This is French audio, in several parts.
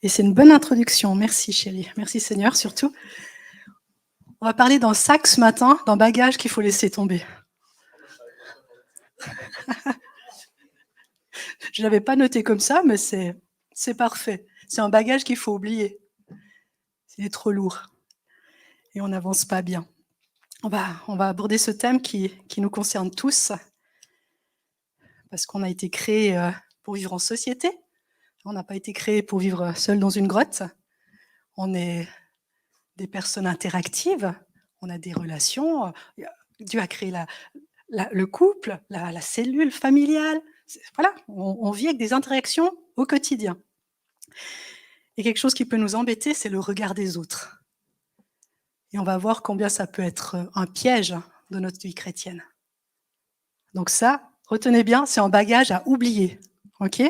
Et c'est une bonne introduction. Merci chérie. Merci Seigneur surtout. On va parler d'un sac ce matin, d'un bagage qu'il faut laisser tomber. Je ne l'avais pas noté comme ça, mais c'est parfait. C'est un bagage qu'il faut oublier. Il est trop lourd. Et on n'avance pas bien. On va aborder ce thème qui nous concerne tous, parce qu'on a été créé pour vivre en société. On n'a pas été créé pour vivre seul dans une grotte. On est des personnes interactives, on a des relations. Dieu a créé le couple, la cellule familiale. Voilà, on vit avec des interactions au quotidien. Et quelque chose qui peut nous embêter, c'est le regard des autres. Et on va voir combien ça peut être un piège de notre vie chrétienne. Donc ça, retenez bien, c'est un bagage à oublier. Ok ?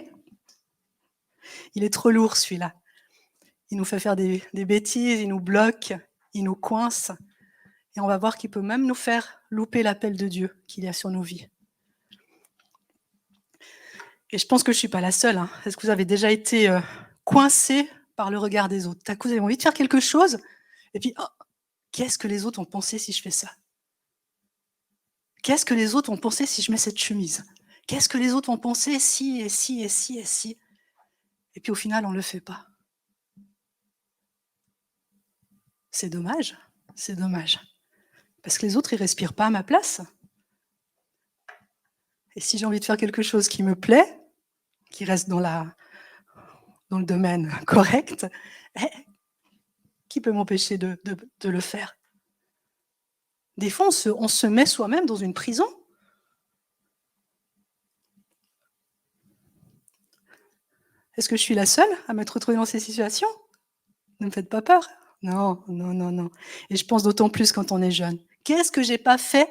Il est trop lourd celui-là. Il nous fait faire des bêtises, il nous bloque, il nous coince. Et on va voir qu'il peut même nous faire louper l'appel de Dieu qu'il y a sur nos vies. Et je pense que je ne suis pas la seule. Hein. Est-ce que vous avez déjà été coincé par le regard des autres ? Tout à coup, vous avez envie de faire quelque chose, et puis, oh, qu'est-ce que les autres vont penser si je fais ça ? Qu'est-ce que les autres vont penser si je mets cette chemise ? Qu'est-ce que les autres vont penser si, et si, et si, et si ? Et puis au final, on ne le fait pas. C'est dommage, c'est dommage. Parce que les autres, ils ne respirent pas à ma place. Et si j'ai envie de faire quelque chose qui me plaît, qui reste dans le domaine correct, qui peut m'empêcher de le faire ? Des fois, on se met soi-même dans une prison. Est-ce que je suis la seule à m'être retrouvée dans ces situations ? Ne me faites pas peur. Non, non, non, non. Et je pense d'autant plus quand on est jeune. Qu'est-ce que j'ai pas fait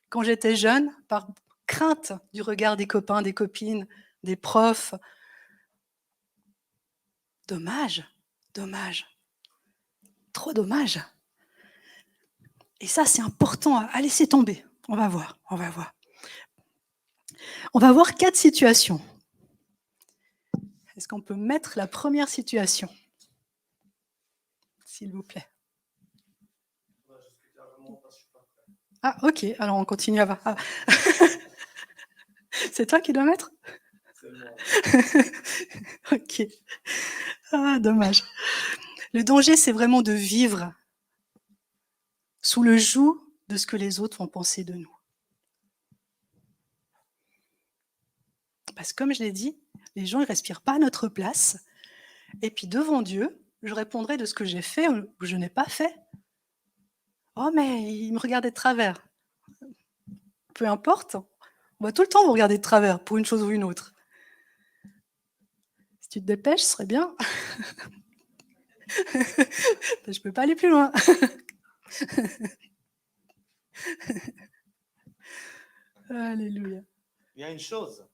quand j'étais jeune par crainte du regard des copains, des copines, des profs ? Dommage, dommage. Trop dommage. Et ça, c'est important à laisser tomber. On va voir, on va voir. On va voir 4 situations. Est-ce qu'on peut mettre la première situation ? S'il vous plaît. Ah, ok, alors on continue à voir. Ah. C'est toi qui dois mettre ? C'est moi. Ok. Ah, dommage. Le danger, c'est vraiment de vivre sous le joug de ce que les autres vont penser de nous. Parce que comme je l'ai dit, les gens ne respirent pas à notre place. Et puis devant Dieu, je répondrai de ce que j'ai fait ou je n'ai pas fait. Oh, mais il me regardait de travers. Peu importe, on va tout le temps vous regarder de travers pour une chose ou une autre. Si tu te dépêches, ce serait bien. Je ne peux pas aller plus loin. Alléluia. Il y a une chose,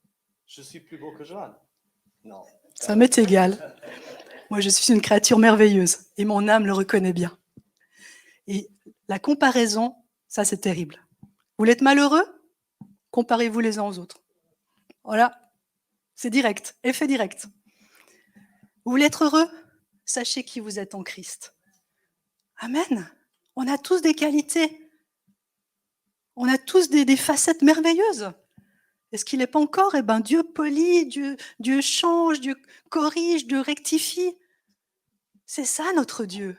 je suis plus beau que Joanne. Non. Ça m'est égal. Moi, je suis une créature merveilleuse et mon âme le reconnaît bien. Et la comparaison, ça, c'est terrible. Vous voulez être malheureux ? Comparez-vous les uns aux autres. Voilà, c'est direct, effet direct. Vous voulez être heureux ? Sachez qui vous êtes en Christ. Amen. On a tous des qualités. On a tous des facettes merveilleuses. Est-ce qu'il n'est pas encore ? Eh bien, Dieu polit, Dieu change, Dieu corrige, Dieu rectifie. C'est ça notre Dieu.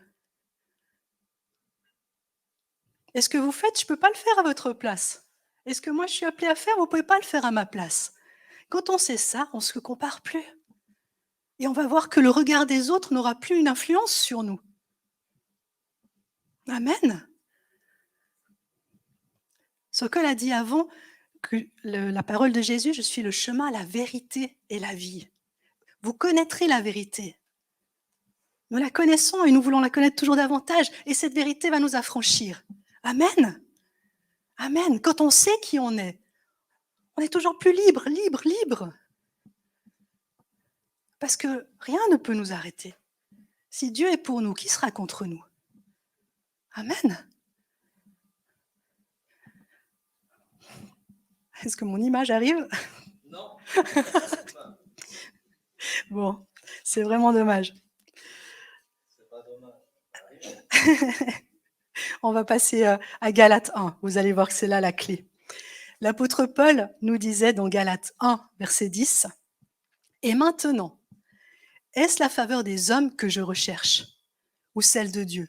Et ce que vous faites, je ne peux pas le faire à votre place. Et ce que moi je suis appelée à faire, vous ne pouvez pas le faire à ma place. Quand on sait ça, on ne se compare plus. Et on va voir que le regard des autres n'aura plus une influence sur nous. Amen. Sokol a dit avant que la parole de Jésus, je suis le chemin, la vérité et la vie. Vous connaîtrez la vérité. Nous la connaissons et nous voulons la connaître toujours davantage. Et cette vérité va nous affranchir. Amen. Amen. Quand on sait qui on est toujours plus libre, libre, libre. Parce que rien ne peut nous arrêter. Si Dieu est pour nous, qui sera contre nous ? Amen. Est-ce que mon image arrive ? Non. Bon, c'est vraiment dommage. On va passer à Galates 1. Vous allez voir que c'est là la clé. L'apôtre Paul nous disait dans Galates 1, verset 10, « Et maintenant, est-ce la faveur des hommes que je recherche ou celle de Dieu?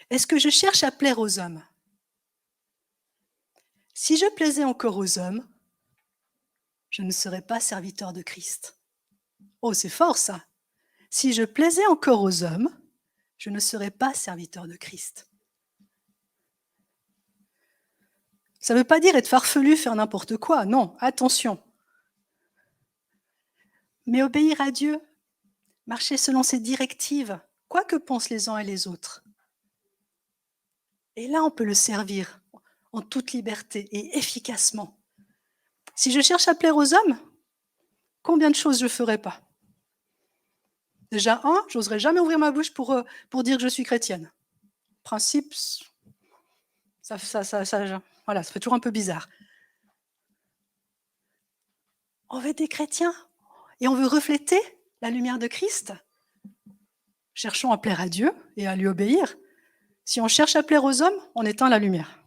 Est-ce que je cherche à plaire aux hommes? Si je plaisais encore aux hommes, je ne serais pas serviteur de Christ. » Oh, c'est fort ça. Si je plaisais encore aux hommes, je ne serais pas serviteur de Christ. Ça ne veut pas dire être farfelu, faire n'importe quoi. Non, attention. Mais obéir à Dieu, marcher selon ses directives, quoi que pensent les uns et les autres. Et là, on peut le servir en toute liberté et efficacement. Si je cherche à plaire aux hommes, combien de choses je ne ferai pas? Déjà, j'oserais jamais ouvrir ma bouche pour dire que je suis chrétienne. Principe, voilà, ça fait toujours un peu bizarre. On veut être des chrétiens et on veut refléter la lumière de Christ. Cherchons à plaire à Dieu et à lui obéir. Si on cherche à plaire aux hommes, on éteint la lumière.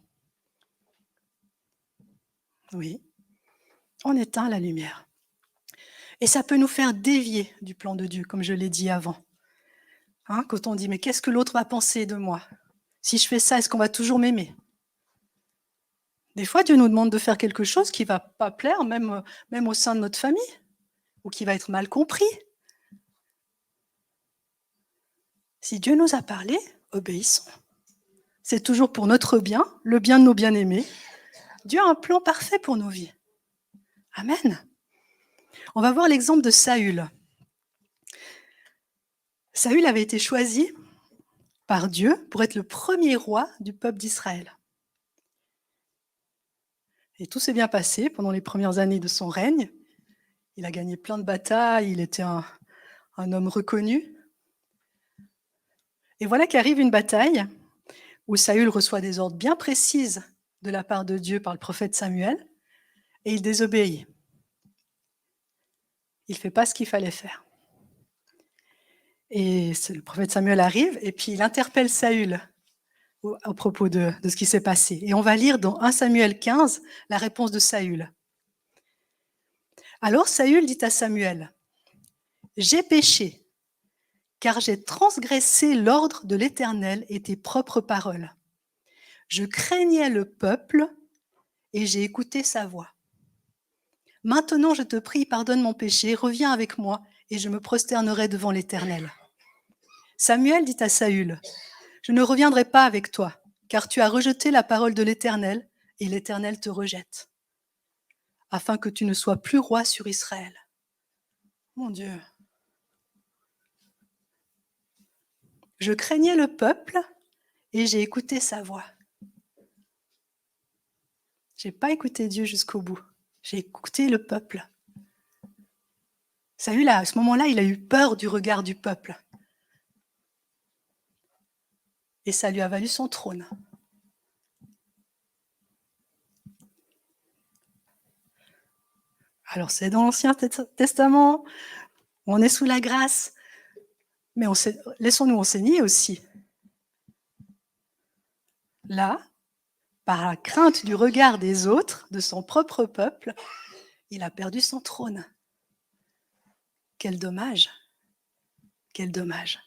Oui, on éteint la lumière. Et ça peut nous faire dévier du plan de Dieu, comme je l'ai dit avant. Quand on dit, mais qu'est-ce que l'autre va penser de moi? Si je fais ça, est-ce qu'on va toujours m'aimer? Des fois, Dieu nous demande de faire quelque chose qui ne va pas plaire, même au sein de notre famille, ou qui va être mal compris. Si Dieu nous a parlé, obéissons. C'est toujours pour notre bien, le bien de nos bien-aimés. Dieu a un plan parfait pour nos vies. Amen. On va voir l'exemple de Saül. Saül avait été choisi par Dieu pour être le premier roi du peuple d'Israël. Et tout s'est bien passé pendant les premières années de son règne. Il a gagné plein de batailles, il était un homme reconnu. Et voilà qu'arrive une bataille où Saül reçoit des ordres bien précises de la part de Dieu par le prophète Samuel, et il désobéit. Il ne fait pas ce qu'il fallait faire. Et le prophète Samuel arrive, et puis il interpelle Saül au propos de ce qui s'est passé. Et on va lire dans 1 Samuel 15 la réponse de Saül. Alors Saül dit à Samuel, « J'ai péché, car j'ai transgressé l'ordre de l'Éternel et tes propres paroles. Je craignais le peuple et j'ai écouté sa voix. Maintenant, je te prie, pardonne mon péché, reviens avec moi et je me prosternerai devant l'Éternel. » Samuel dit à Saül, « Je ne reviendrai pas avec toi, car tu as rejeté la parole de l'Éternel et l'Éternel te rejette, afin que tu ne sois plus roi sur Israël. » Mon Dieu. Je craignais le peuple et j'ai écouté sa voix. Je n'ai pas écouté Dieu jusqu'au bout. J'ai écouté le peuple. Saül, à ce moment-là, il a eu peur du regard du peuple. Et ça lui a valu son trône. Alors, c'est dans l'Ancien Testament, on est sous la grâce, mais laissons-nous enseigner aussi. Là, par la crainte du regard des autres, de son propre peuple, il a perdu son trône. Quel dommage! Quel dommage!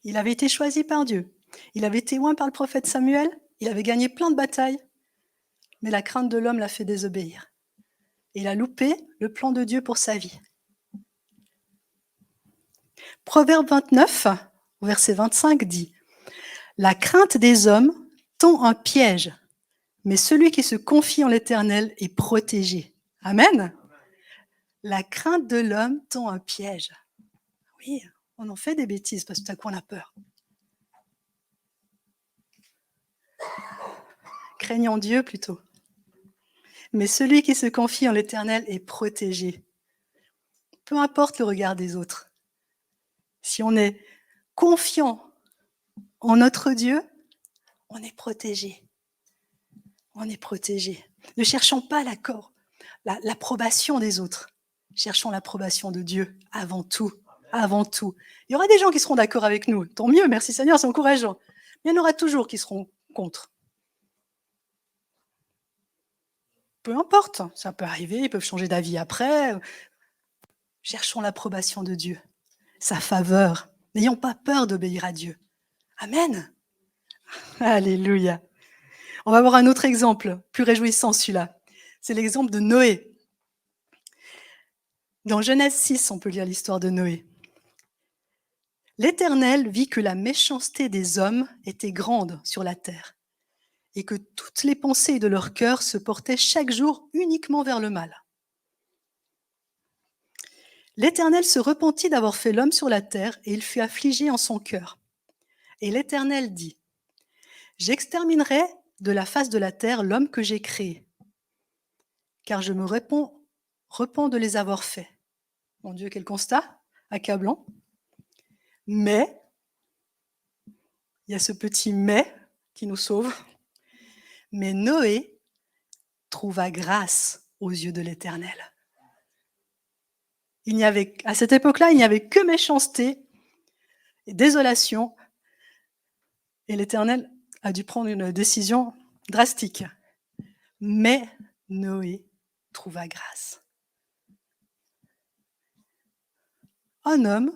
Il avait été choisi par Dieu. Il avait été oint par le prophète Samuel. Il avait gagné plein de batailles. Mais la crainte de l'homme l'a fait désobéir. Et il a loupé le plan de Dieu pour sa vie. Proverbe 29, verset 25 dit « La crainte des hommes tend un piège, mais celui qui se confie en l'Éternel est protégé. » Amen. La crainte de l'homme tend un piège. Oui, on en fait des bêtises parce que tout à coup on a peur. Craignons Dieu plutôt. Mais celui qui se confie en l'Éternel est protégé. Peu importe le regard des autres. Si on est confiant en notre Dieu, on est protégé. On est protégé. Ne cherchons pas l'accord, l'approbation des autres. cherchons l'approbation de Dieu avant tout, avant tout. Il y aura des gens qui seront d'accord avec nous, tant mieux, merci Seigneur, c'est encourageant. Mais il y en aura toujours qui seront contre. Peu importe, ça peut arriver, ils peuvent changer d'avis après. Cherchons l'approbation de Dieu, sa faveur. N'ayons pas peur d'obéir à Dieu. Amen. Alléluia. On va voir un autre exemple, plus réjouissant celui-là. C'est l'exemple de Noé. Dans Genèse 6, on peut lire l'histoire de Noé. L'Éternel vit que la méchanceté des hommes était grande sur la terre et que toutes les pensées de leur cœur se portaient chaque jour uniquement vers le mal. L'Éternel se repentit d'avoir fait l'homme sur la terre et il fut affligé en son cœur. Et l'Éternel dit, « J'exterminerai de la face de la terre l'homme que j'ai créé, car je me repens de les avoir faits. » Mon Dieu, quel constat accablant. Mais, il y a ce petit « mais » qui nous sauve. Mais Noé trouva grâce aux yeux de l'Éternel. À cette époque-là, il n'y avait que méchanceté et désolation. Et l'Éternel a dû prendre une décision drastique. Mais Noé trouva grâce. Un homme,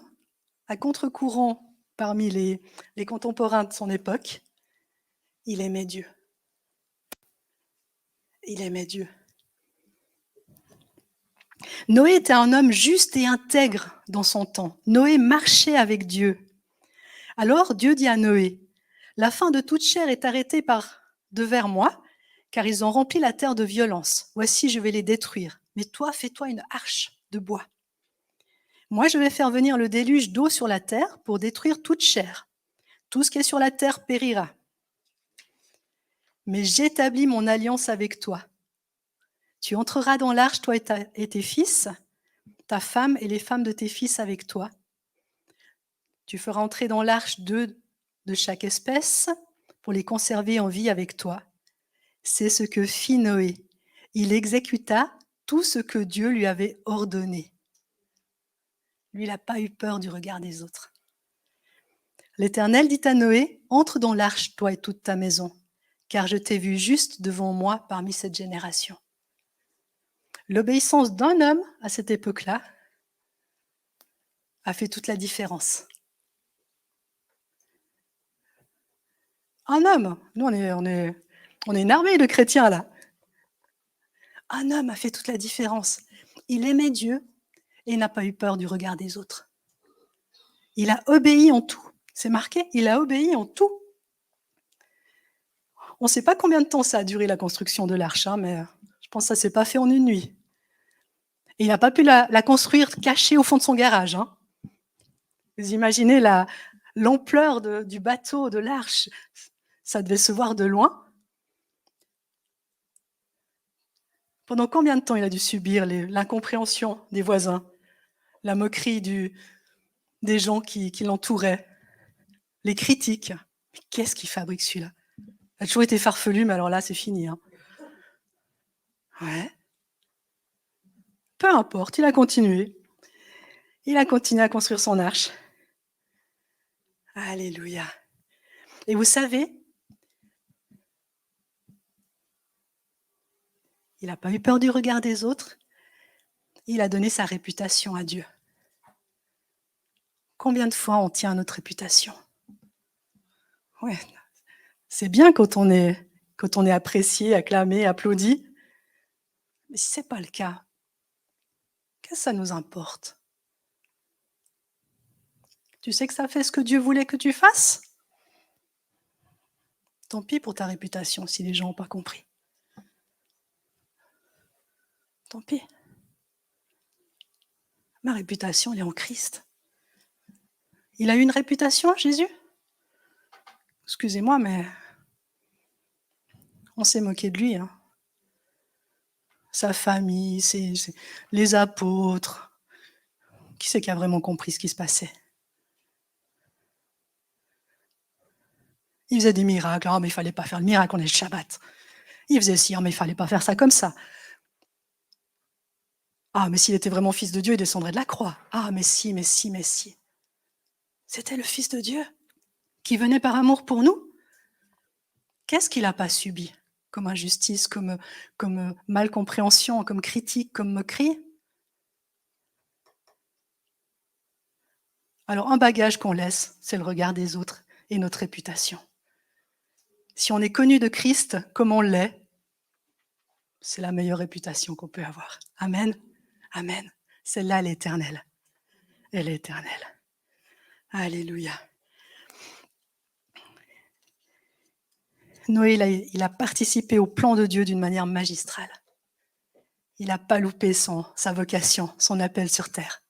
à contre-courant parmi les contemporains de son époque, il aimait Dieu. Il aimait Dieu. Noé était un homme juste et intègre dans son temps. Noé marchait avec Dieu. Alors Dieu dit à Noé, « La fin de toute chair est arrêtée devers moi, car ils ont rempli la terre de violence. Voici, je vais les détruire. Mais toi, fais-toi une arche de bois. Moi, je vais faire venir le déluge d'eau sur la terre pour détruire toute chair. Tout ce qui est sur la terre périra. Mais j'établis mon alliance avec toi. Tu entreras dans l'arche, toi et tes fils, ta femme et les femmes de tes fils avec toi. Tu feras entrer dans l'arche 2 de chaque espèce pour les conserver en vie avec toi. » C'est ce que fit Noé. Il exécuta tout ce que Dieu lui avait ordonné. Lui, il n'a pas eu peur du regard des autres. L'Éternel dit à Noé, « Entre dans l'arche, toi et toute ta maison, car je t'ai vu juste devant moi parmi cette génération. » L'obéissance d'un homme à cette époque-là a fait toute la différence. Un homme, nous on est une armée de chrétiens là. Un homme a fait toute la différence. Il aimait Dieu et il n'a pas eu peur du regard des autres. Il a obéi en tout. C'est marqué, il a obéi en tout. On ne sait pas combien de temps ça a duré la construction de l'arche, mais je pense que ça ne s'est pas fait en une nuit. Et il n'a pas pu la construire cachée au fond de son garage. Vous imaginez l'ampleur du bateau, de l'arche, ça devait se voir de loin. Pendant combien de temps il a dû subir l'incompréhension des voisins, la moquerie des gens qui l'entouraient, les critiques. Mais qu'est-ce qu'il fabrique celui-là? Il a toujours été farfelu, mais alors là, c'est fini. Ouais. Peu importe, il a continué. Il a continué à construire son arche. Alléluia. Et vous savez, il n'a pas eu peur du regard des autres. Il a donné sa réputation à Dieu. Combien de fois on tient à notre réputation? Ouais, c'est bien quand on est apprécié, acclamé, applaudi. Mais si ce n'est pas le cas, qu'est-ce que ça nous importe? Tu sais que ça fait ce que Dieu voulait que tu fasses? Tant pis pour ta réputation si les gens n'ont pas compris. Tant pis. Ma réputation, elle est en Christ. Il a eu une réputation, Jésus? Excusez-moi, mais on s'est moqué de lui. Sa famille, les apôtres. Qui c'est qui a vraiment compris ce qui se passait? Il faisait des miracles. Oh, mais il ne fallait pas faire le miracle, on est le Shabbat. Il faisait ci, oh, mais il ne fallait pas faire ça comme ça. Ah, mais s'il était vraiment fils de Dieu, il descendrait de la croix. Ah, mais si, mais si, mais si. C'était le Fils de Dieu qui venait par amour pour nous. Qu'est-ce qu'il n'a pas subi comme injustice, comme malcompréhension, comme critique, comme moquerie? Alors, un bagage qu'on laisse, c'est le regard des autres et notre réputation. Si on est connu de Christ comme on l'est, c'est la meilleure réputation qu'on peut avoir. Amen. Amen. Celle-là, elle est éternelle. Elle est éternelle. Alléluia. Noé, il a participé au plan de Dieu d'une manière magistrale. Il n'a pas loupé sa vocation, son appel sur terre.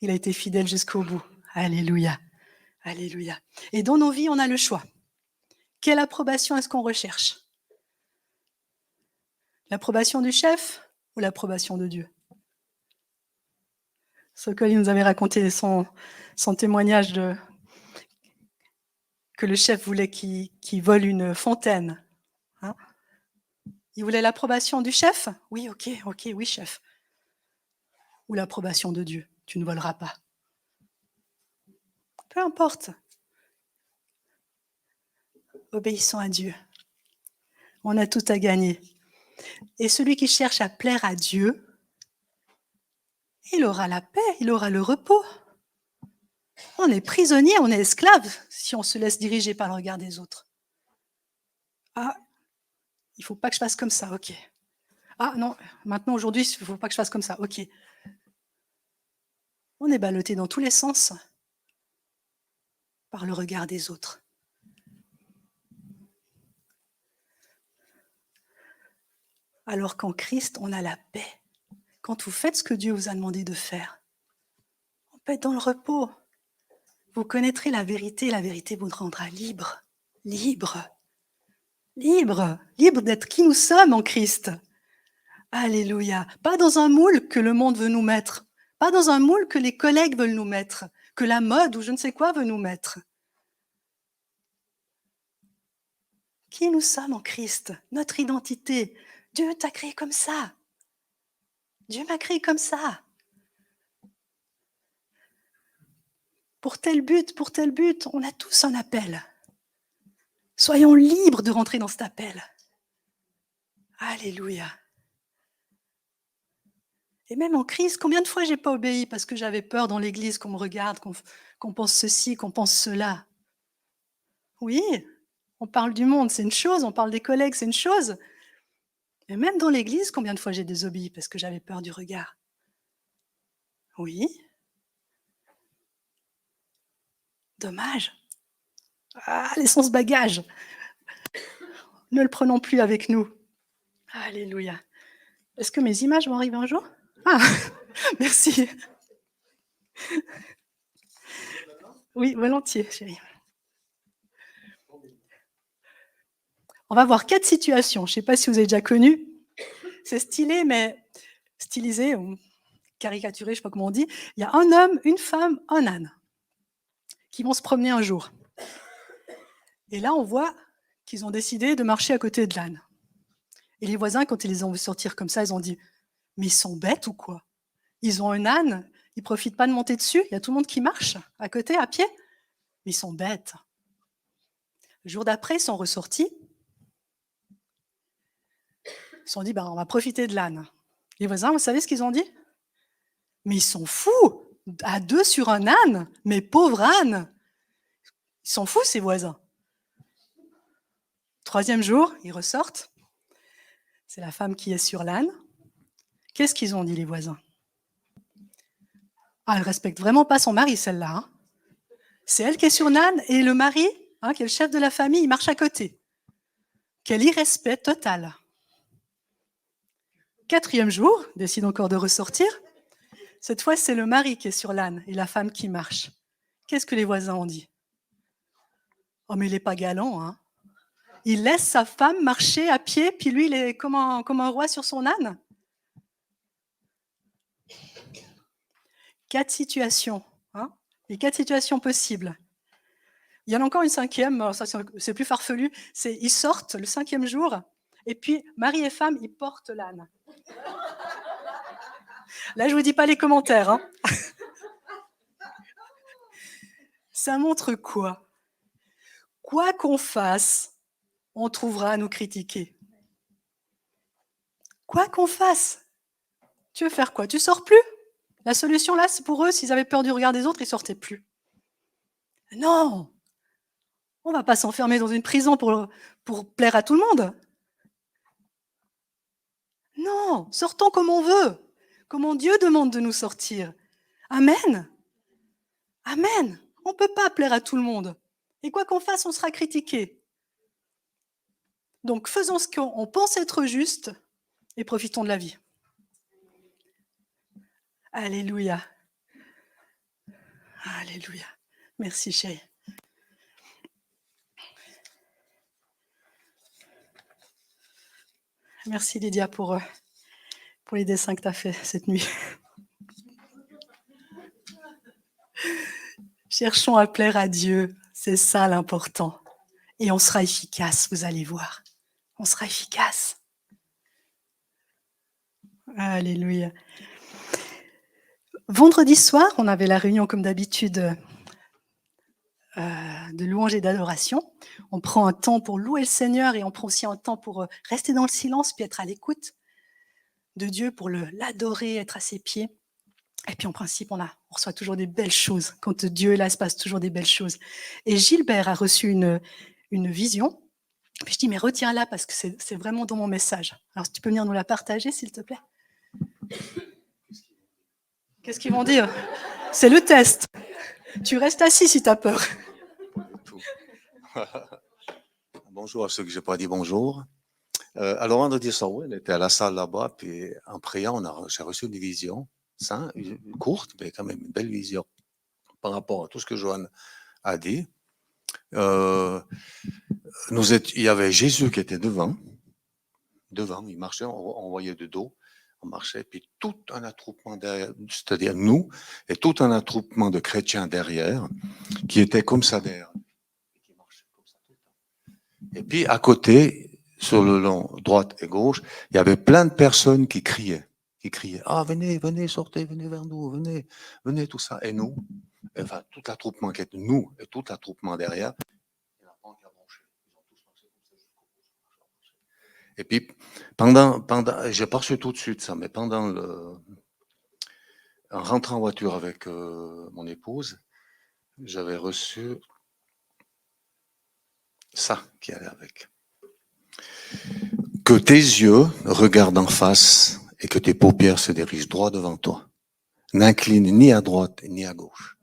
Il a été fidèle jusqu'au bout. Alléluia. Alléluia. Et dans nos vies, on a le choix. Quelle approbation est-ce qu'on recherche? L'approbation du chef ou l'approbation de Dieu? Sokol nous avait raconté son témoignage que le chef voulait qu'il vole une fontaine. Hein? Il voulait l'approbation du chef? Oui, ok, oui, chef. Ou l'approbation de Dieu? Tu ne voleras pas. Peu importe. Obéissons à Dieu. On a tout à gagner. Et celui qui cherche à plaire à Dieu, il aura la paix, il aura le repos. On est prisonnier, on est esclave si on se laisse diriger par le regard des autres. Ah, il ne faut pas que je fasse comme ça, ok. Ah non, maintenant, aujourd'hui, il ne faut pas que je fasse comme ça, ok. On est ballotté dans tous les sens par le regard des autres. Alors qu'en Christ, on a la paix. Quand vous faites ce que Dieu vous a demandé de faire, on peut être dans le repos. Vous connaîtrez la vérité vous rendra libre. Libre. Libre. Libre d'être qui nous sommes en Christ. Alléluia. Pas dans un moule que le monde veut nous mettre. Pas dans un moule que les collègues veulent nous mettre. Que la mode ou je ne sais quoi veut nous mettre. Qui nous sommes en Christ. Notre identité. Dieu t'a créé comme ça. Dieu m'a créé comme ça. Pour tel but, on a tous un appel. Soyons libres de rentrer dans cet appel. Alléluia. Et même en crise, combien de fois j'ai pas obéi parce que j'avais peur dans l'église qu'on me regarde, qu'on pense ceci, qu'on pense cela. Oui, on parle du monde, c'est une chose, on parle des collègues, c'est une chose. Mais même dans l'église, combien de fois j'ai désobéi parce que j'avais peur du regard. Oui. Dommage. Ah, laissons ce bagage. Ne le prenons plus avec nous. Alléluia. Est-ce que mes images vont arriver un jour? Ah, merci. Oui, volontiers, chérie. On va voir 4 situations. Je ne sais pas si vous avez déjà connu. C'est stylé, mais stylisé ou caricaturé, je ne sais pas comment on dit. Il y a un homme, une femme, un âne qui vont se promener un jour. Et là, on voit qu'ils ont décidé de marcher à côté de l'âne. Et les voisins, quand ils les ont vu sortir comme ça, ils ont dit « Mais ils sont bêtes ou quoi? Ils ont un âne, ils ne profitent pas de monter dessus, il y a tout le monde qui marche à côté, à pied. Mais ils sont bêtes. » Le jour d'après, ils sont ressortis. Ils se sont dit « On va profiter de l'âne. » Les voisins, vous savez ce qu'ils ont dit? « Mais ils sont fous! À 2 sur un âne! Mais pauvre âne! » Ils sont fous, ces voisins. 3e jour, ils ressortent. C'est la femme qui est sur l'âne. Qu'est-ce qu'ils ont dit, les voisins? Ah, elle ne respecte vraiment pas son mari, celle-là. Hein. C'est elle qui est sur l'âne et le mari, qui est le chef de la famille, il marche à côté. Quel irrespect total. 4e jour, décide encore de ressortir. Cette fois, c'est le mari qui est sur l'âne et la femme qui marche. Qu'est-ce que les voisins ont dit? Oh, mais il n'est pas galant, hein. Il laisse sa femme marcher à pied, puis lui, il est comme un roi sur son âne. 4 situations, les 4 situations possibles. Il y en a encore une 5e, ça c'est plus farfelu, c'est ils sortent le 5e jour, et puis mari et femme, ils portent l'âne. Là, je vous dis pas les commentaires. Hein. Ça montre quoi? Quoi qu'on fasse, on trouvera à nous critiquer. Quoi qu'on fasse. Tu veux faire quoi? Tu sors plus? La solution là, c'est pour eux, s'ils avaient peur du regard des autres, ils sortaient plus. Non! On va pas s'enfermer dans une prison pour plaire à tout le monde. Non, sortons comme on veut, comment Dieu demande de nous sortir. Amen. Amen. On ne peut pas plaire à tout le monde. Et quoi qu'on fasse, on sera critiqué. Donc faisons ce qu'on pense être juste et profitons de la vie. Alléluia. Alléluia. Merci chérie. Merci Lydia pour les dessins que tu as fait cette nuit. Cherchons à plaire à Dieu, c'est ça l'important. Et on sera efficace, vous allez voir. On sera efficace. Alléluia. Vendredi soir, on avait la réunion comme d'habitude de louange et d'adoration. On prend un temps pour louer le Seigneur et on prend aussi un temps pour rester dans le silence puis être à l'écoute de Dieu pour l'adorer, être à ses pieds. Et puis en principe, on reçoit toujours des belles choses. Quand Dieu est là, il se passe toujours des belles choses. Et Gilbert a reçu une vision. Puis je dis, mais retiens-la parce que c'est vraiment dans mon message. Alors si tu peux venir nous la partager, s'il te plaît. Qu'est-ce qu'ils vont dire? C'est le test. Tu restes assis si tu as peur. Bonjour à ceux que je n'ai pas dit bonjour. Alors, vendredi soir, on était à la salle là-bas, puis en priant, j'ai reçu une vision, courte, mais quand même une belle vision par rapport à tout ce que Joanne a dit. Il y avait Jésus qui était devant, il marchait, on voyait de dos, on marchait, puis tout un attroupement derrière, c'est-à-dire nous, et tout un attroupement de chrétiens derrière, qui étaient comme ça derrière. Et puis à côté, sur le long, droite et gauche, il y avait plein de personnes qui criaient. Ah, venez, venez, sortez, venez vers nous, venez, venez, tout ça. Et nous, enfin, tout l'attroupement qui était nous et tout l'attroupement derrière, il n'y en a pas un qui a branché. Ils ont tous marché comme ça jusqu'au bout. Et puis, j'ai pas reçu tout de suite ça, mais en rentrant en voiture avec mon épouse, j'avais reçu ça qui allait avec. Que tes yeux regardent en face et que tes paupières se dirigent droit devant toi. N'incline ni à droite ni à gauche.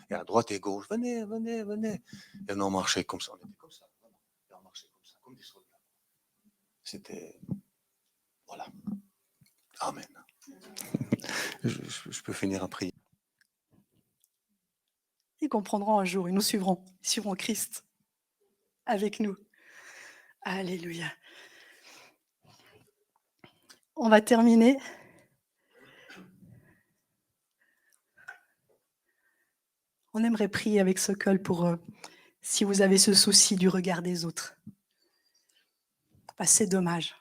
Et à droite et gauche, venez, venez, venez. Et on marchait comme ça, on était comme ça. Et on marchait comme ça, comme des soldats. C'était... Voilà. Amen. Je peux finir à prier. Ils comprendront un jour, ils nous suivront. Ils suivront Christ avec nous. Alléluia. On va terminer. On aimerait prier avec Sokol pour, si vous avez ce souci du regard des autres. Bah, c'est dommage.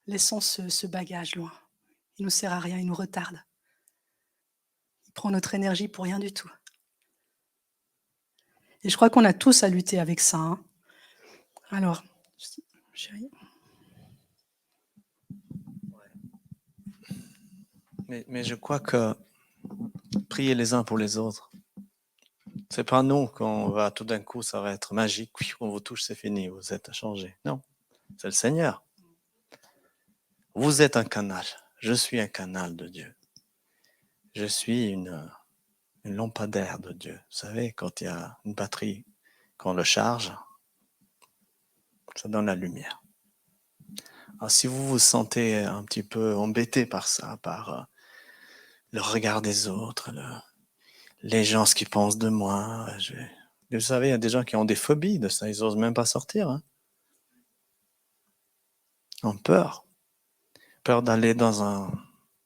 Laissons ce bagage loin. Il ne nous sert à rien, il nous retarde. Il prend notre énergie pour rien du tout. Et je crois qu'on a tous à lutter avec ça. Hein. Alors, chérie. Mais je crois que prier les uns pour les autres, c'est pas nous qu'on va tout d'un coup, ça va être magique, on vous touche, c'est fini, vous êtes changé. Non, c'est le Seigneur. Vous êtes un canal, je suis un canal de Dieu. Je suis une lampadaire de Dieu. Vous savez, quand il y a une batterie, quand on le charge, ça donne la lumière. Alors si vous vous sentez un petit peu embêté par ça, par le regard des autres, les gens, ce qu'ils pensent de moi. Vous savez, il y a des gens qui ont des phobies de ça, ils n'osent même pas sortir. Hein. Ils ont peur. Peur d'aller dans un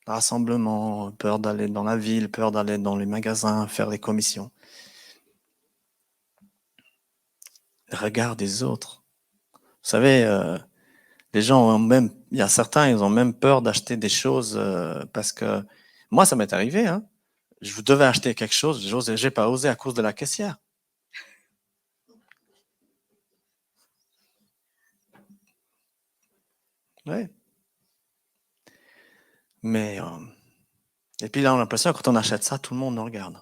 rassemblement, peur d'aller dans la ville, peur d'aller dans les magasins, faire des commissions. Le regard des autres. Vous savez, Les gens ont même, il y a certains, ils ont même peur d'acheter des choses parce que moi, ça m'est arrivé. Hein. Je devais acheter quelque chose, j'ai pas osé à cause de la caissière. Oui. Mais et puis là, on a l'impression que quand on achète ça, tout le monde nous regarde.